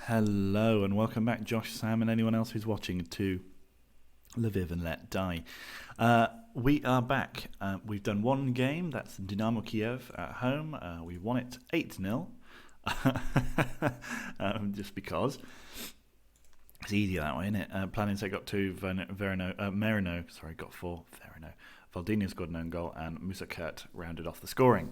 Hello and welcome back, Josh, Sam, and anyone else who's watching to Lviv and Let Die. We are back. We've done one game, that's Dynamo Kiev at home. We won it 8-0, just because. It's easier that way, isn't it? Planince got 2, Merino, got 4, Verino. Valdini scored an own goal, and Musa Kurt rounded off the scoring.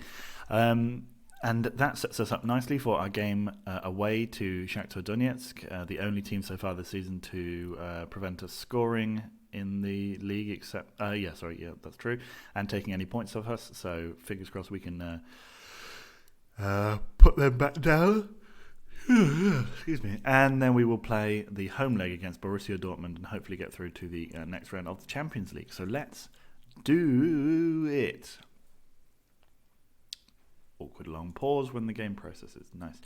And that sets us up nicely for our game away to Shakhtar Donetsk, the only team so far this season to prevent us scoring in the league, except that's true, and taking any points off us. So fingers crossed we can put them back down. Excuse me. And then we will play the home leg against Borussia Dortmund and hopefully get through to the next round of the Champions League. So let's do it. Awkward long pause when the game processes. Nice.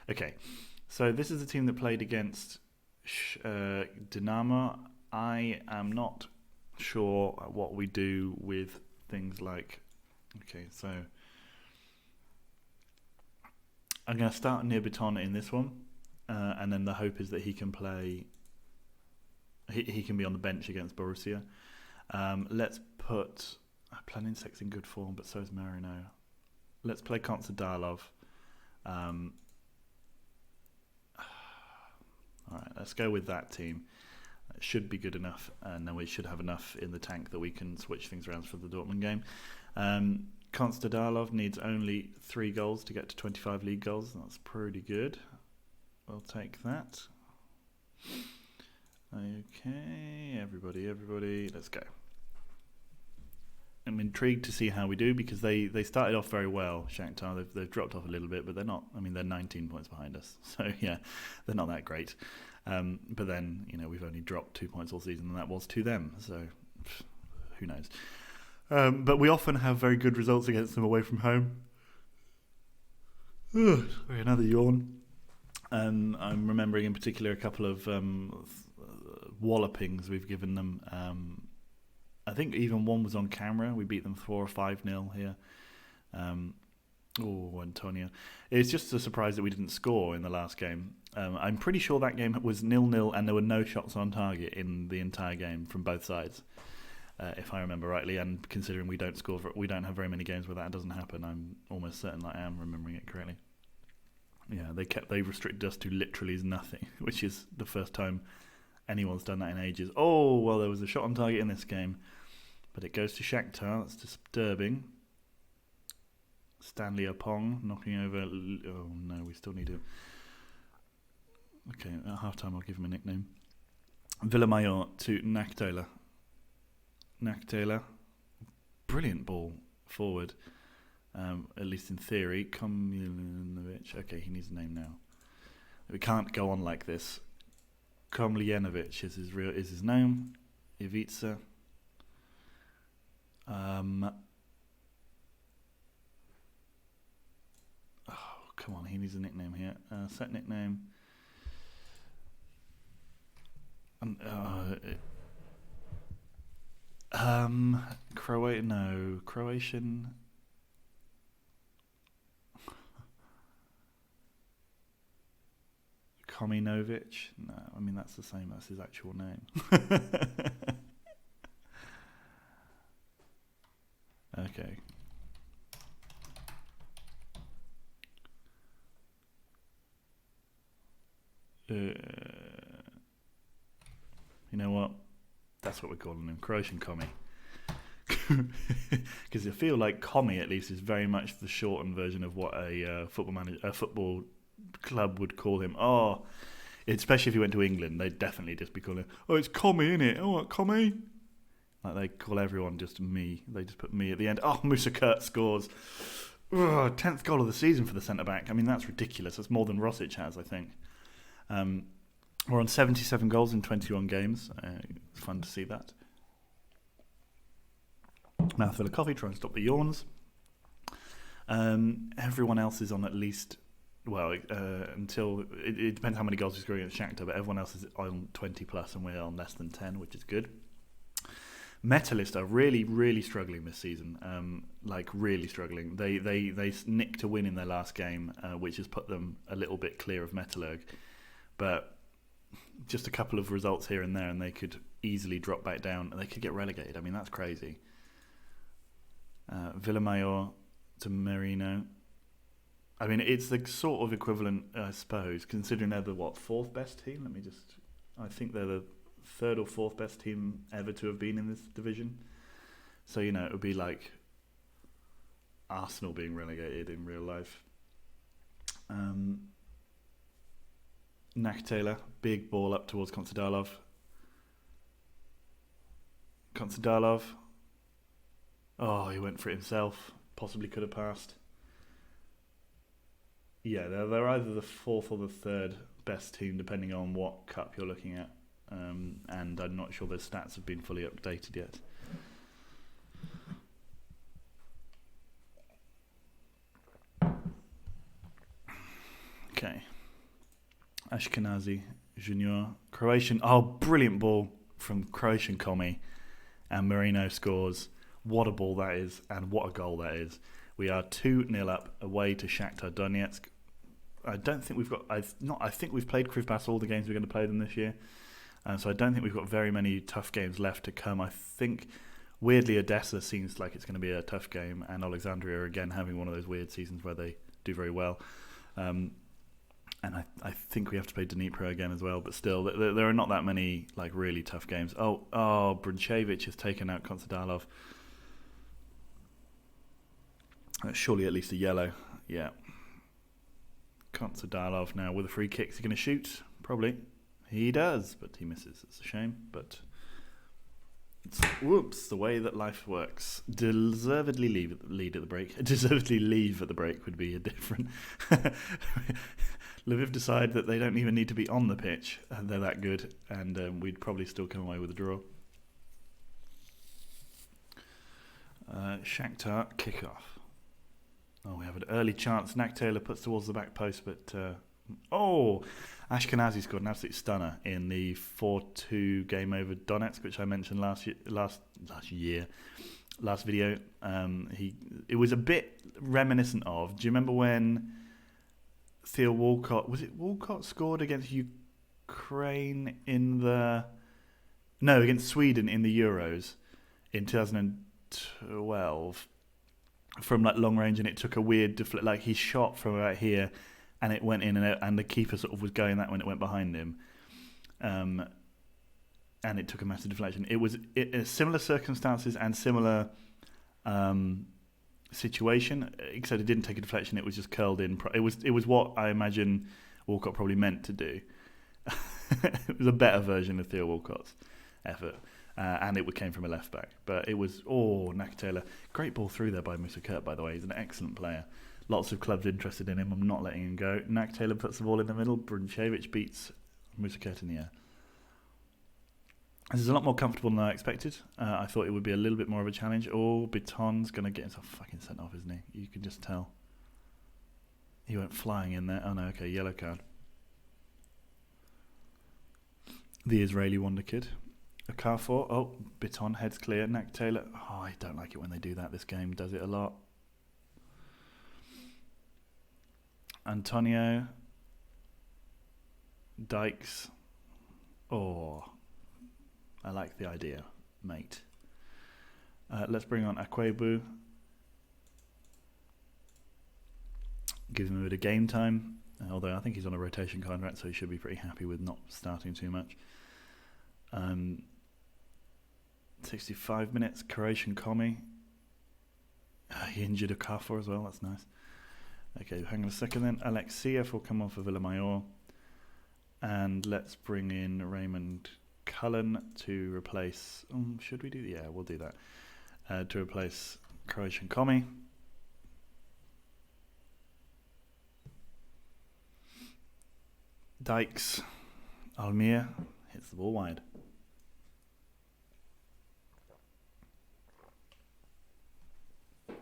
Okay, so this is a team that played against Dynamo. I am not sure what we do with things like... Okay, so I'm going to start near Baton in this one, and then the hope is that he can play... He can be on the bench against Borussia. Let's put... Planinsek's in good form, but so is Marino. Let's play Konstantinov. Alright, let's go with that team. It should be good enough, and then we should have enough in the tank that we can switch things around for the Dortmund game. Konstantinov needs only 3 goals to get to 25 league goals. That's pretty good. We'll take that. Okay, everybody, let's go. I'm intrigued to see how we do because they started off very well, Shakhtar. They've dropped off a little bit, but they're not. I mean, they're 19 points behind us, so yeah, they're not that great. But then we've only dropped 2 points all season, and that was to them. So who knows? But we often have very good results against them away from home. Sorry, another yawn. I'm remembering in particular a couple of wallopings we've given them. I think even one was on camera. We beat them 4 or 5-0 here. Antonio. It's just a surprise that we didn't score in the last game. I'm pretty sure that game was 0-0 and there were no shots on target in the entire game from both sides, if I remember rightly. And considering we don't have very many games where that doesn't happen, I'm almost certain that I am remembering it correctly. Yeah, they restricted us to literally nothing, which is the first time anyone's done that in ages. Oh, well, there was a shot on target in this game, but it goes to Shakhtar. That's disturbing. Stanley Opong knocking over... Oh, no, we still need to... Okay, at half-time I'll give him a nickname. Villamayor to Naktela. Brilliant ball forward, at least in theory. Komljenovic. Okay, he needs a name now. We can't go on like this. Komljenovic is his name. Ivica. Come on, he needs a nickname here. Set nickname. Croatian. Kominovic? No, I mean that's the same. That's his actual name. Okay. You know what? That's what we're calling him, Croatian Commie. Because I feel like Commie, at least, is very much the shortened version of what a football club would call him. Oh, especially if he went to England, they'd definitely just be calling him, oh, it's Commie, innit? Oh, what, Commie? Like they call everyone just me. They just put me at the end. Oh, Musa Kurt scores. 10th goal of the season for the centre-back. I mean, that's ridiculous. That's more than Rosic has, I think. We're on 77 goals in 21 games. It's fun to see that. Mouthful of coffee, try and stop the yawns. Everyone else is on at least... Well, until... It depends how many goals we score against Shakhtar, but everyone else is on 20 plus and we're on less than 10, which is good. Metalist are really, really struggling this season. Really struggling. They nicked a win in their last game, which has put them a little bit clear of Metallurg. but just a couple of results here and there, and they could easily drop back down, and they could get relegated. I mean, that's crazy. Villamayor to Merino. I mean, it's the sort of equivalent, I suppose, considering they're the, fourth best team? I think they're the third or fourth best team ever to have been in this division. So, it would be like Arsenal being relegated in real life. Nakatela, big ball up towards Konsadalov. Oh, he went for it himself. Possibly could have passed. Yeah, they're either the fourth or the third best team, depending on what cup you're looking at. And I'm not sure their stats have been fully updated yet. Okay. Ashkenazi, Junior, Croatian. Oh, brilliant ball from Croatian Komi. And Merino scores. What a ball that is, and what a goal that is. We are 2-0 up away to Shakhtar Donetsk. I don't think we've got... I think we've played Krivbas all the games we're going to play them this year. So I don't think we've got very many tough games left to come. I think, weirdly, Odessa seems like it's going to be a tough game, and Alexandria are again having one of those weird seasons where they do very well. And I think we have to play Dnipro again as well, but still, there are not that many like really tough games. Oh, Brunchevich has taken out Konsadalov. Surely at least a yellow. Yeah. Konsadalov now with a free kick. Is he going to shoot? Probably. He does, but he misses. It's a shame, but it's, whoops, the way that life works. Deservedly leave at the break. Deservedly leave at the break would be a different... Lviv decide that they don't even need to be on the pitch. They're that good, and we'd probably still come away with a draw. Shakhtar kickoff. Oh, we have an early chance. Nakatela puts towards the back post, but... Ashkenazi scored an absolute stunner in the 4-2 game over Donetsk, which I mentioned last video. It was a bit reminiscent of... Do you remember when Theo Walcott... Was it Walcott scored against Ukraine in the... No, against Sweden in the Euros in 2012 from like long range, and it took a weird... like he shot from about here and it went in, and the keeper sort of was going that when it went behind him. And it took a massive deflection. It was similar circumstances and similar situation, except it didn't take a deflection. It was just curled in. It was what I imagine Walcott probably meant to do. It was a better version of Theo Walcott's effort, and it came from a left back. But it was Nakatela, great ball through there by Musa Kurt. By the way, he's an excellent player. Lots of clubs interested in him. I'm not letting him go. Nakatela puts the ball in the middle. Brunchevich beats Musa Kurt in the air. This is a lot more comfortable than I expected. I thought it would be a little bit more of a challenge. Biton's going to get himself fucking sent off, isn't he? You can just tell. He went flying in there. Oh no, okay, yellow card. The Israeli wonder kid. A Carrefour. Biton, heads clear. Nakatela. I don't like it when they do that. This game does it a lot. Antonio. Dykes. I like the idea, mate. Let's bring on Akwebu. Gives him a bit of game time. Although I think he's on a rotation contract, so he should be pretty happy with not starting too much. 65 minutes, Croatian Komi. He injured a Carrefour as well, that's nice. Okay, hang on a second then. Alexiev will come on for Villamayor. And let's bring in Raymond Cullen to replace... should we do... Yeah, we'll do that. To replace Croatian Komi. Dykes. Almir hits the ball wide. A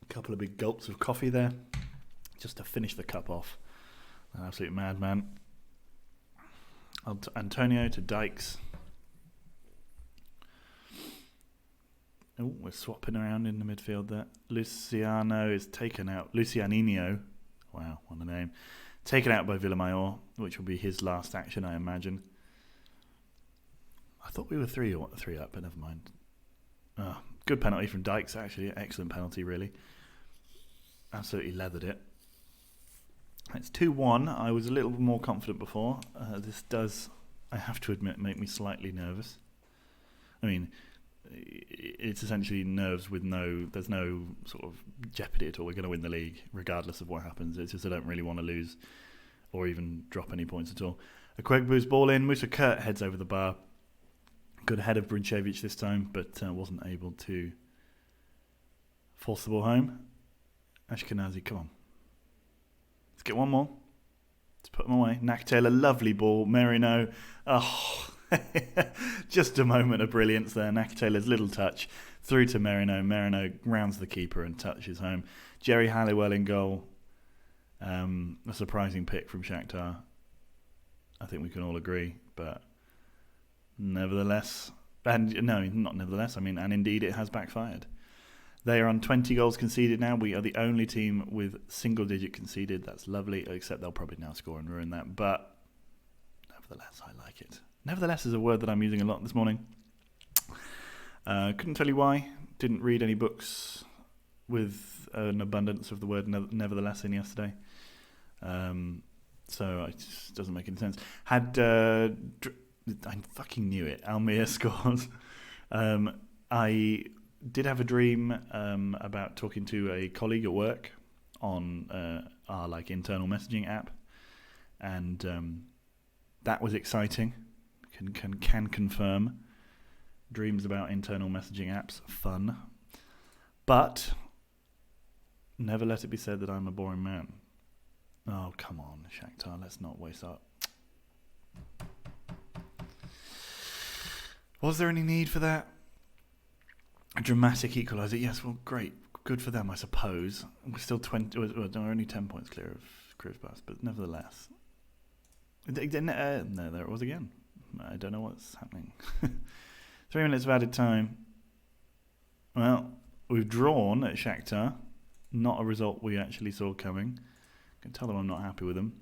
couple of big gulps of coffee there, just to finish the cup off. An absolute madman. Antonio to Dykes. We're swapping around in the midfield there. Luciano is taken out. Lucianinho, wow, what a name. Taken out by Villamayor, which will be his last action, I imagine. I thought we were 3 up, but never mind. Oh, good penalty from Dykes, actually. Excellent penalty, really. Absolutely leathered it. It's 2-1. I was a little more confident before. This does, I have to admit, make me slightly nervous. I mean, it's essentially nerves with there's no sort of jeopardy at all. We're going to win the league regardless of what happens. It's just I don't really want to lose or even drop any points at all. Akwegbu's ball in. Musa Kurt heads over the bar. Good head of Brincevic this time, but wasn't able to force the ball home. Ashkenazi, come on. Let's get one more. Let's put them away. Naktel, a lovely ball. Merino. Oh, just a moment of brilliance there. Nakatel's little touch through to Merino. Merino rounds the keeper and touches home. Jerry Halliwell in goal. A surprising pick from Shakhtar. I think we can all agree, but nevertheless, and no, not nevertheless, I mean, and indeed it has backfired. They are on 20 goals conceded now. We are the only team with single-digit conceded. That's lovely, except they'll probably now score and ruin that. But nevertheless, I like it. Nevertheless is a word that I'm using a lot this morning. Couldn't tell you why. Didn't read any books with an abundance of the word nevertheless in yesterday. So it just doesn't make any sense. I fucking knew it. Almir scores. I did have a dream about talking to a colleague at work on our internal messaging app, and that was exciting. Can confirm. Dreams about internal messaging apps, fun. But never let it be said that I'm a boring man. Oh, come on, Shakhtar, let's not waste our... Was there any need for that? A dramatic equaliser? Yes, well, great. Good for them, I suppose. We're still 20... We're only 10 points clear of Krivbas, but nevertheless. No, there it was again. I don't know what's happening. 3 minutes of added time. Well, we've drawn at Shakhtar. Not a result we actually saw coming. I can tell them I'm not happy with them.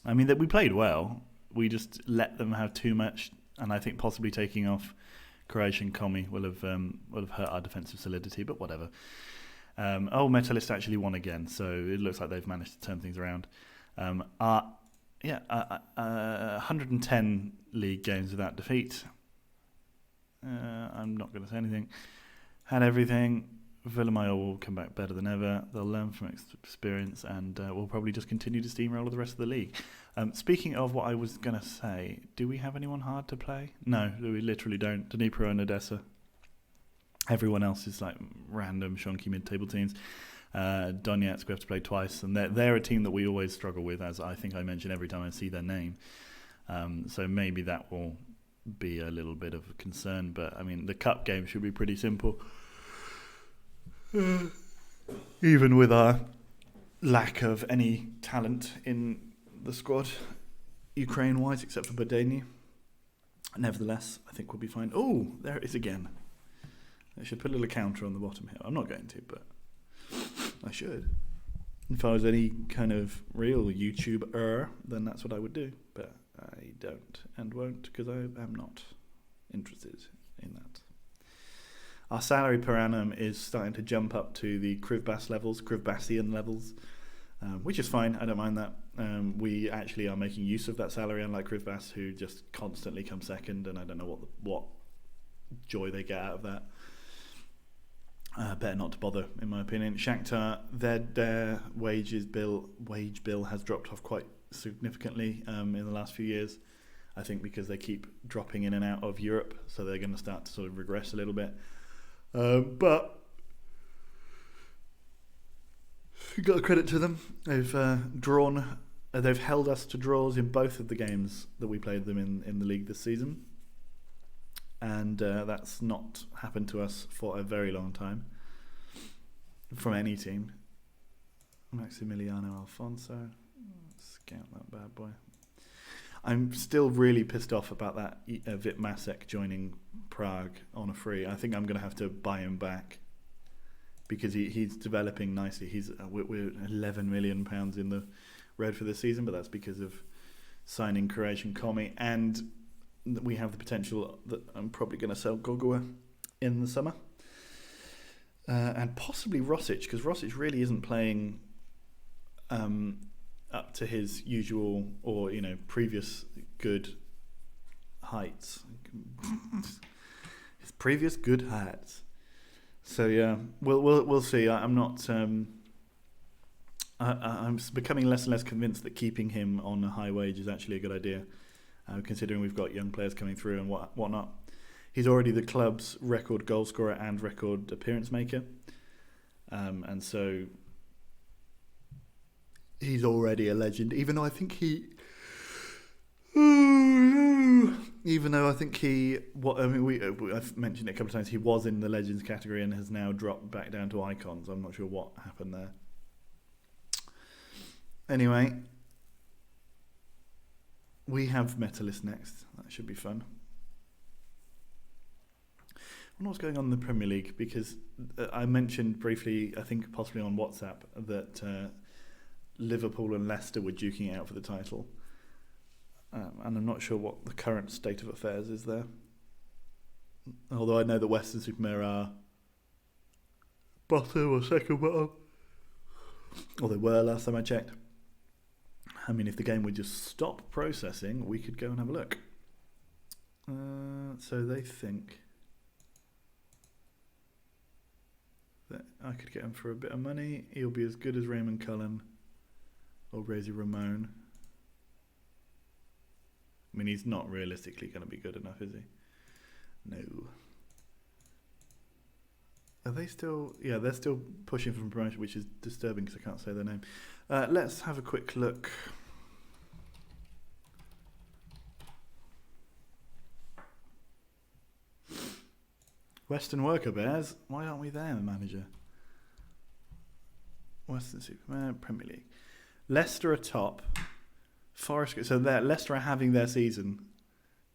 I mean, that we played well. We just let them have too much, and I think possibly taking off Croatian Komi will have hurt our defensive solidity, but whatever. Metalist actually won again, so it looks like they've managed to turn things around. 110 league games without defeat. I'm not going to say anything. Had everything. Villamayor will come back better than ever. They'll learn from experience, and we'll probably just continue to steamroller the rest of the league. Speaking of what I was going to say, do we have anyone hard to play? No, we literally don't. Dnipro and Odessa. Everyone else is random, shonky mid-table teams. Donetsk, we have to play twice, and they're a team that we always struggle with, as I think I mention every time I see their name. So maybe that will be a little bit of a concern, but I mean the cup game should be pretty simple. Even with our lack of any talent in the squad, Ukraine-wise, except for Badeni. Nevertheless, I think we'll be fine. Oh, there it is again. I should put a little counter on the bottom here. I'm not going to, but I should. If I was any kind of real YouTuber, then that's what I would do. But I don't and won't, because I am not interested in that. Our salary per annum is starting to jump up to the Krivbasian levels, which is fine. I don't mind that. We actually are making use of that salary, unlike Krivbas, who just constantly come second, and I don't know what joy they get out of that. Better not to bother, in my opinion. Shakhtar, their wage bill has dropped off quite significantly in the last few years. I think because they keep dropping in and out of Europe, so they're going to start to sort of regress a little bit. But got a credit to them. They've held us to draws in both of the games that we played them in the league this season. And that's not happened to us for a very long time from any team. Maximiliano Alfonso, scout that bad boy. I'm still really pissed off about that Vit Masek joining Prague on a free. I think I'm going to have to buy him back because he's developing nicely. We're £11 million in the red for this season, but that's because of signing Croatian Komi, and we have the potential that I'm probably going to sell Gogua in the summer. And possibly Rosic, because Rosic really isn't playing up to his usual or previous good heights. His previous good heights. So yeah, we'll see. I'm not. I'm becoming less and less convinced that keeping him on a high wage is actually a good idea, considering we've got young players coming through and whatnot. He's already the club's record goal scorer and record appearance maker, and so he's already a legend. Even though I think he, I've mentioned it a couple of times. He was in the legends category and has now dropped back down to icons. I'm not sure what happened there. Anyway, we have Metalist next. That should be fun. I wonder what's going on in the Premier League, because I mentioned briefly, I think possibly on WhatsApp, that Liverpool and Leicester were duking it out for the title. And I'm not sure what the current state of affairs is there. Although I know that Weston-super-Mare are bottom or second bottom. Or they were last time I checked. I mean, if the game would just stop processing, we could go and have a look. So they think that I could get him for a bit of money. He'll be as good as Raymond Cullen or Razor Ramon. I mean, he's not realistically going to be good enough, is he? No. Are they still... Yeah, they're still pushing for promotion, which is disturbing because I can't say their name. Let's have a quick look. Western Worker Bears. Why aren't we there, manager? Weston-super-Mare, Premier League. Leicester are top. Forest. So Leicester are having their season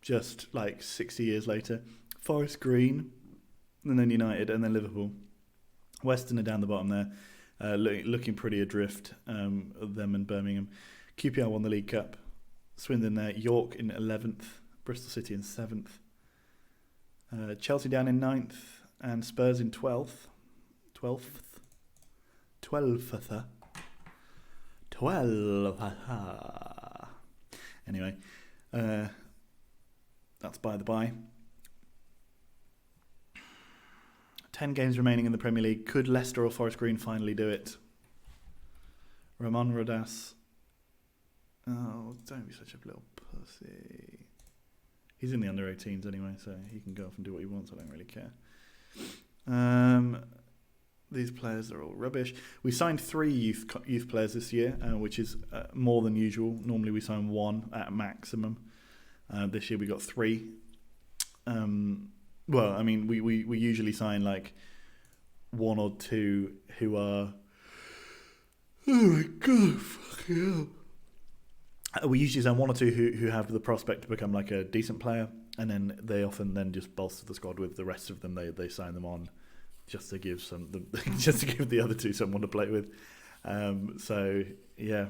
just like 60 years later. Forest Green, and then United, and then Liverpool. Western are down the bottom there, looking pretty adrift. Them and Birmingham. QPR won the League Cup. Swindon there. York in 11th. Bristol City in 7th. Chelsea down in 9th, and Spurs in 12th. 12th. Anyway, that's by the by. 10 games remaining in the Premier League. Could Leicester or Forest Green finally do it? Ramon Rodas. Oh, don't be such a little pussy. He's in the under 18s anyway, so he can go off and do what he wants. I don't really care. These players are all rubbish. We signed 3 youth players this year, which is more than usual. Normally we sign 1 at maximum. This year we got 3. Well, I mean, we usually sign like 1 or 2 who are... Oh my God, fucking hell. We usually sign 1 or 2 who have the prospect to become like a decent player, and then they often then just bolster the squad with the rest of them. They sign them on just to give just to give the other 2 someone to play with. So yeah,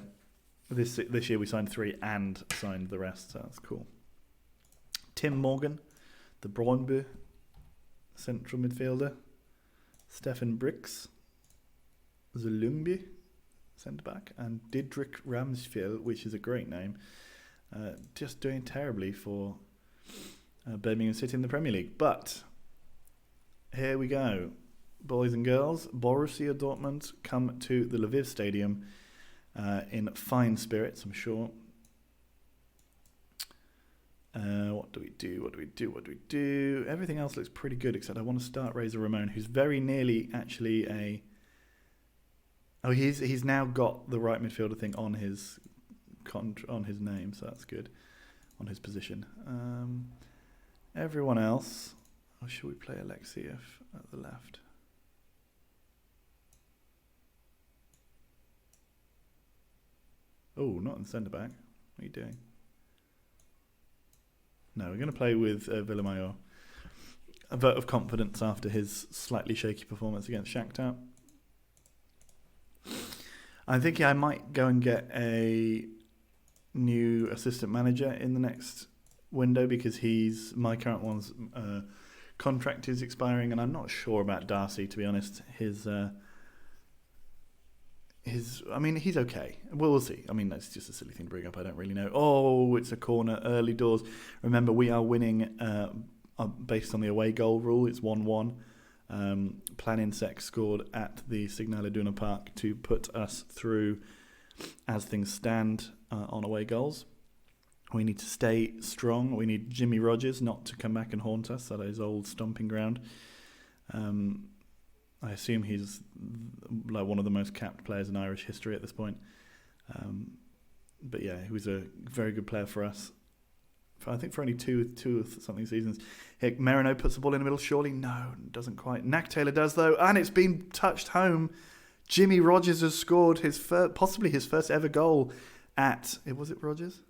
this year we signed 3 and signed the rest. So that's cool. Tim Morgan, the Brøndby central midfielder. Stefan Brix, Zalumbi, centre back, and Didrik Ramsfjell, which is a great name. Just doing terribly for Birmingham City in the Premier League. But here we go. Boys and girls, Borussia Dortmund come to the Lviv Stadium in fine spirits, I'm sure. What do we do? Everything else looks pretty good, except I want to start Razor Ramon, who's very nearly actually a... Oh, he's now got the right midfielder thing on his name, so that's good. On his position. Everyone else... Or should we play Alexiev at the left? Oh, not in centre-back. What are you doing? No, we're going to play with Villamayor. A vote of confidence after his slightly shaky performance against Shakhtar. I think I might go and get a new assistant manager in the next window because my current one's contract is expiring, and I'm not sure about Darcy, to be honest. He's okay. We'll see. I mean, that's just a silly thing to bring up. I don't really know. Oh, it's a corner, early doors. Remember, we are winning based on the away goal rule. It's 1-1. Plan Insect scored at the Signal Iduna Park to put us through as things stand on away goals. We need to stay strong. We need Jimmy Rogers not to come back and haunt us at his old stomping ground. I assume he's like one of the most capped players in Irish history at this point. But yeah, he was a very good player for us. I think for only two or something seasons. Merino puts the ball in the middle, surely? No, doesn't quite. Knack Taylor does, though, and it's been touched home. Jimmy Rogers has scored possibly his first ever goal was it Rogers?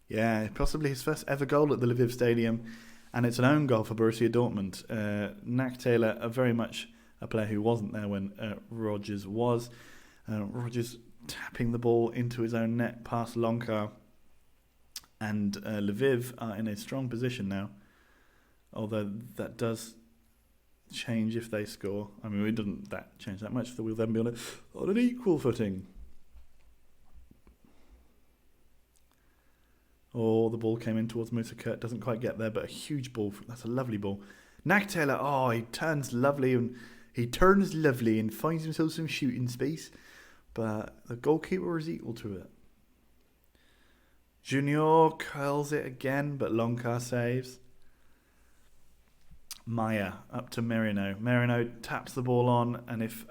Yeah, possibly his first ever goal at the Lviv Stadium, and it's an own goal for Borussia Dortmund. Knack Taylor, very much a player who wasn't there when Rogers was. Rogers tapping the ball into his own net past Lonkar. And Lviv are in a strong position now, although that does change if they score. I mean, it doesn't change that much, so we'll then be on an equal footing. Oh, the ball came in towards Musa Kurt, doesn't quite get there, but a huge ball. That's a lovely ball. Knack Taylor, he turns lovely and finds himself some shooting space, but the goalkeeper is equal to it. Junior curls it again, but Lonkar saves. Maya up to Merino. Merino taps the ball on, and if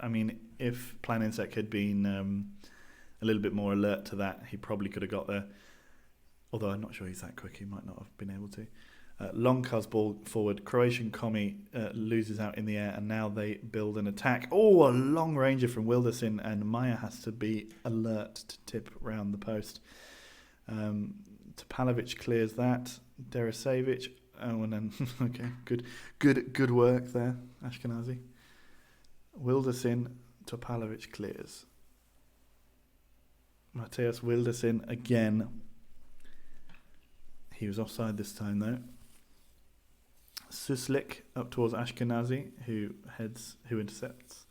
Plan Insect had been a little bit more alert to that, he probably could have got there. Although I'm not sure he's that quick, he might not have been able to. Lonkar's ball forward. Croatian Komi loses out in the air, and now they build an attack. Oh, a long ranger from Wilderson, and Maya has to be alert to tip round the post. Topalovic clears that. Derisevic. Oh, and then okay, good work there, Ashkenazi. Wilderson. Topalovic clears. Mateus Wilderson again. He was offside this time though. Suslik up towards Ashkenazi, who intercepts.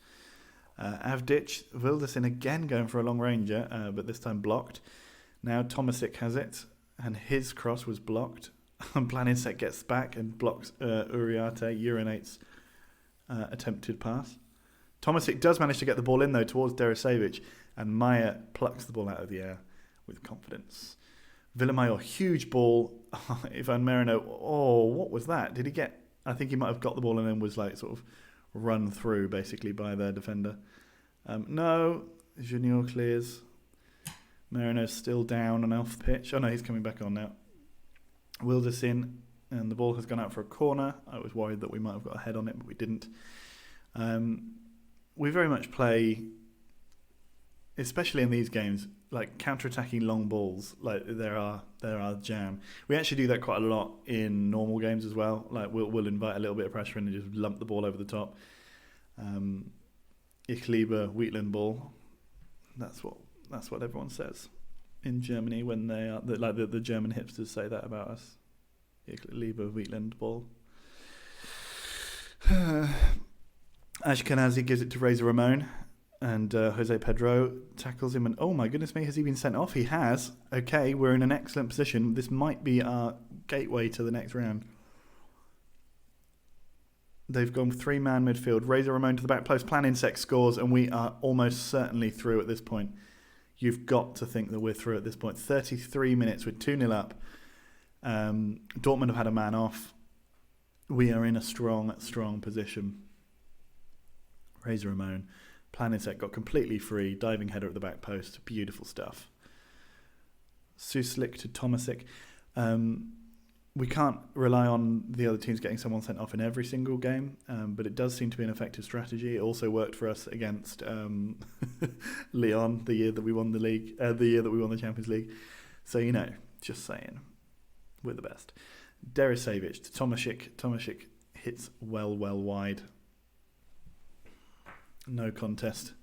Avdic. Wilderson again going for a long ranger, but this time blocked. Now Tomasic has it, and his cross was blocked. Plan Insect gets back and blocks Uriarte, urinates attempted pass. Tomasic does manage to get the ball in, though, towards Derisevic, and Maya plucks the ball out of the air with confidence. Villamayor, huge ball. Ivan Merino, what was that? Did he get... I think he might have got the ball and then was sort of run through, basically, by their defender. No, Junior clears... Merino's still down and off the pitch. Oh no, he's coming back on now. Wilderson, and the ball has gone out for a corner. I was worried that we might have got a head on it, but we didn't. We very much play, especially in these games, counter-attacking long balls. They're our jam. We actually do that quite a lot in normal games as well. We'll invite a little bit of pressure in and just lump the ball over the top. Ichliber, Wheatland ball. That's what everyone says in Germany when they are the German hipsters say that about us. Lieber Wheatland ball. Ashkenazi gives it to Razor Ramon, and Jose Pedro tackles him. And oh my goodness me, has he been sent off? He has. Okay, we're in an excellent position. This might be our gateway to the next round. They've gone 3-man midfield. Razor Ramon to the back post. Plan Insect scores, and we are almost certainly through at this point. You've got to think that we're through at this point. 33 minutes, we're 2-0 up. Dortmund have had a man off. We are in a strong position. Razor Ramon. Plan Insect got completely free. Diving header at the back post. Beautiful stuff. Suslik to Tomasic. We can't rely on the other teams getting someone sent off in every single game, but it does seem to be an effective strategy. It also worked for us against Lyon the year that we won the league, the year that we won the Champions League. So, just saying, we're the best. Derisevic to Tomasic. Tomasic hits well wide. No contest.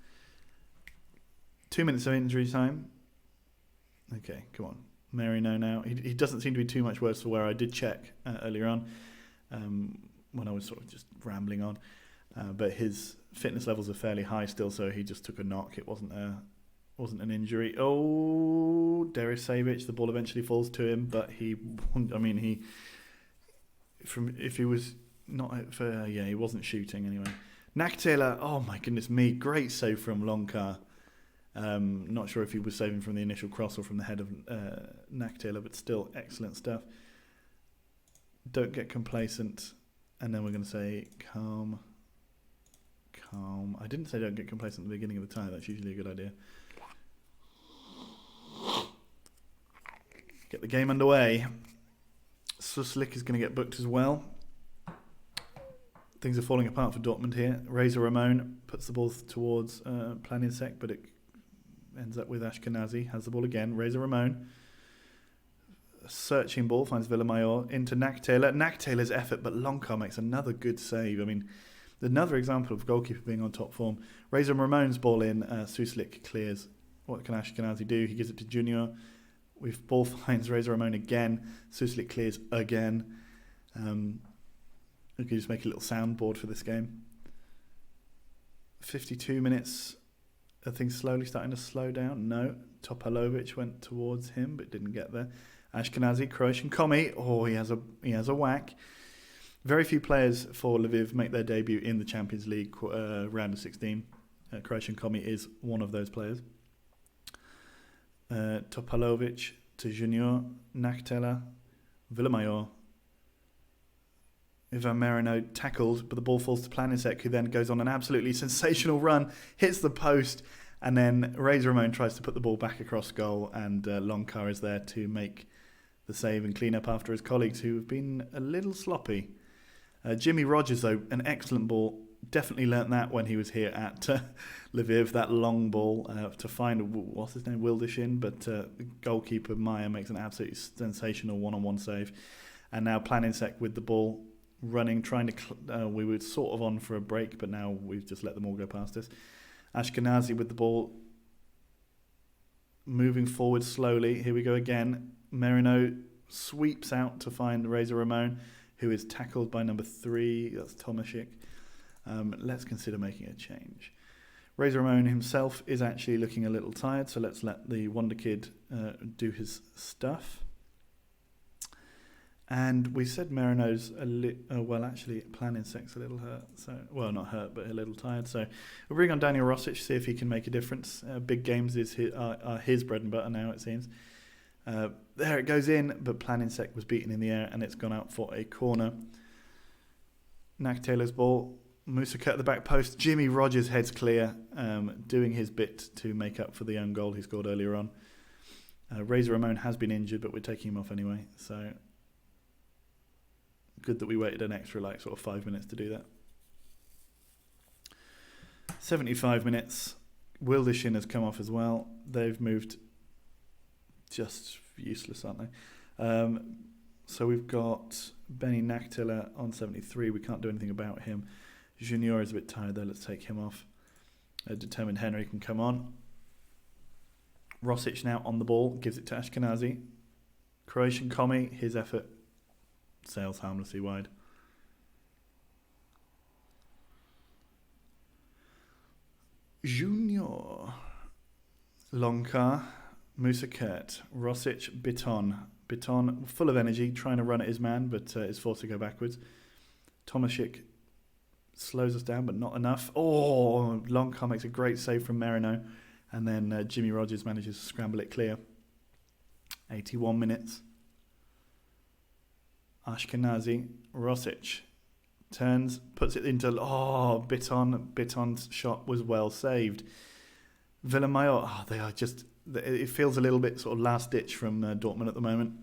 2 minutes of injury time. Okay, come on. Marino now. He doesn't seem to be too much worse for wear. I did check earlier on when I was sort of just rambling on. But his fitness levels are fairly high still, so he just took a knock. It wasn't an injury. Oh, Derisevic, the ball eventually falls to him, but he wasn't shooting anyway. Naktela, oh my goodness me, great save from Lonkar. Not sure if he was saving from the initial cross or from the head of Naktela, but still excellent stuff. Don't get complacent. And then we're going to say calm. I didn't say don't get complacent at the beginning of the tie. That's usually a good idea. Get the game underway. Suslik is going to get booked as well. Things are falling apart for Dortmund here. Reza Ramon puts the ball towards Planinsek, but it ends up with Ashkenazi. Has the ball again. Reza Ramon. Searching ball, finds Villamayor into Naktela. Naktela's effort, but Lonkar makes another good save. I mean, another example of goalkeeper being on top form. Reza Ramon's ball in. Suslik clears. What can Ashkenazi do? He gives it to Junior. Ball finds Reza Ramon again. Suslik clears again. We can just make a little soundboard for this game. 52 minutes. Are things slowly starting to slow down? No. Topalovic went towards him, but didn't get there. Ashkenazi, Croatian Komi. Oh, he has a whack. Very few players for Lviv make their debut in the Champions League round of 16. Croatian Komi is one of those players. Topalovic to Junior, Naktela, Villamayor. Ivan Marino tackled, but the ball falls to Planinsek, who then goes on an absolutely sensational run, hits the post, and then Reza Ramon tries to put the ball back across goal, and Lonkar is there to make the save and clean up after his colleagues, who have been a little sloppy. Jimmy Rogers, though, an excellent ball. Definitely learnt that when he was here at Lviv, that long ball to find, what's his name, Wildishin, but goalkeeper Meyer makes an absolutely sensational one-on-one save. And now Planinsek with the ball, running, trying to... we were sort of on for a break, but now we've just let them all go past us. Ashkenazi with the ball, moving forward slowly. Here we go again. Marino sweeps out to find Reza Ramon, who is tackled by number 3. That's Tomaszek. Let's consider making a change. Reza Ramon himself is actually looking a little tired, so let's let the Wonder Kid do his stuff. And we said Marino's Planinsek's a little hurt. Well, not hurt, but a little tired. So we'll bring on Daniel Rosic, see if he can make a difference. Big games are his bread and butter now, it seems. There it goes in, but Planinsek was beaten in the air, and it's gone out for a corner. Naktela's ball. Musaka at the back post. Jimmy Rogers heads clear, doing his bit to make up for the own goal he scored earlier on. Reza Ramon has been injured, but we're taking him off anyway. So good that we waited an extra sort of 5 minutes to do that. 75 minutes. Wildishin has come off as well. They've moved just useless, aren't they? So we've got Benny Naktela on 73. We can't do anything about him. Junior is a bit tired though. Let's take him off. Determined Henry can come on. Rosic now on the ball. Gives it to Ashkenazi. Croatian Komi. His effort sails harmlessly wide. Junior. Lonkar. Musa Kurt. Rosic. Biton full of energy, trying to run at his man, but is forced to go backwards. Tomaszek slows us down, but not enough. Oh, Lonkar makes a great save from Marino, and then Jimmy Rogers manages to scramble it clear. 81 minutes. Ashkenazi, Rosic turns, puts it into... Oh, Biton's shot was well saved. Villamayor, they are just... It feels a little bit sort of last ditch from Dortmund at the moment.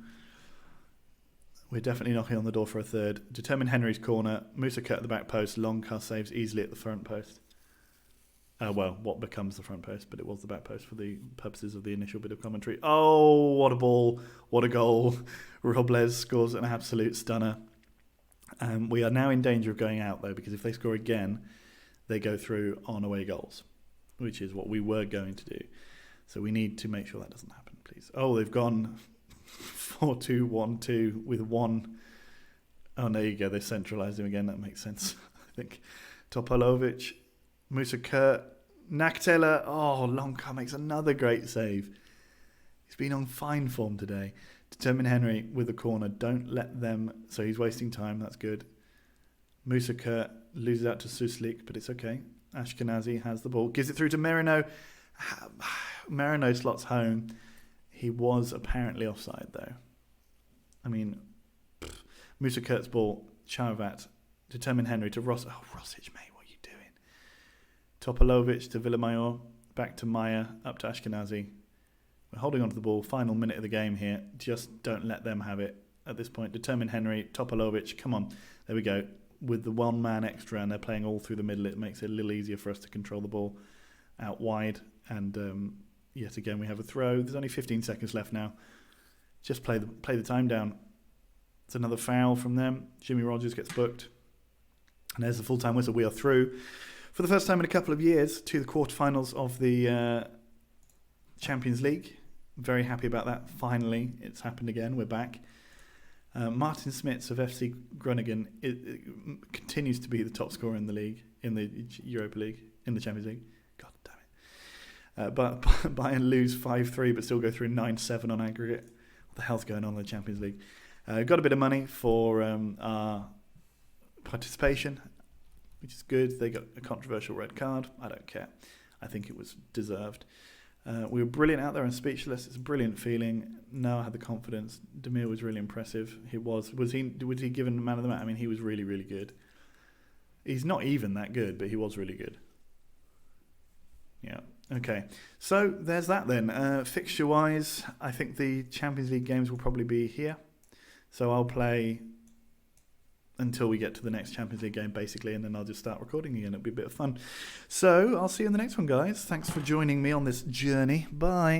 We're definitely knocking on the door for a third. Determined Henry's corner. Musa Kurt at the back post. Lonkar saves easily at the front post. What becomes the front post, but it was the back post for the purposes of the initial bit of commentary. Oh, what a ball. What a goal. Robles scores an absolute stunner. We are now in danger of going out, though, because if they score again, they go through on away goals, which is what we were going to do. So we need to make sure that doesn't happen, please. Oh, they've gone 4-2-1-2 with one. Oh, there you go. They centralised him again. That makes sense. I think Topalovic, Musa Kurt, Naktela. Oh, Longcar makes another great save. He's been on fine form today. Determine Henry with the corner. Don't let them. So he's wasting time. That's good. Musa Kurt loses out to Suslik, but it's okay. Ashkenazi has the ball. Gives it through to Merino. Merino slots home. He was apparently offside, though. I mean, Musa Kurt's ball. Charvat. Determine Henry to Ross. Oh, Rosic, mate, what are you doing? Topalovic to Villamayor. Back to Maya. Up to Ashkenazi. We're holding on to the ball. Final minute of the game here. Just don't let them have it at this point. Determine Henry. Topalovic. Come on. There we go. With the one man extra and they're playing all through the middle, it makes it a little easier for us to control the ball out wide. And yet again, we have a throw. There's only 15 seconds left now. Just play the time down. It's another foul from them. Jimmy Rogers gets booked. And there's the full-time whistle. We are through for the first time in a couple of years to the quarterfinals of the Champions League. Very happy about that. Finally, it's happened again. We're back. Martin Smits of FC Groningen it continues to be the top scorer in the league, in the Europa League, in the Champions League. God damn it. But Bayern lose 5-3 but still go through 9-7 on aggregate. What the hell's going on in the Champions League? Got a bit of money for our participation, which is good. They got a controversial red card. I don't care. I think it was deserved. We were brilliant out there and speechless. It's a brilliant feeling. Noah had the confidence. Demir was really impressive. He was. Was he given the man of the match? I mean, he was really, really good. He's not even that good, but he was really good. Yeah. Okay. So there's that then. Fixture-wise, I think the Champions League games will probably be here. So I'll play until we get to the next Champions League game, basically, and then I'll just start recording again. It'll be a bit of fun. So I'll see you in the next one, guys. Thanks for joining me on this journey. Bye.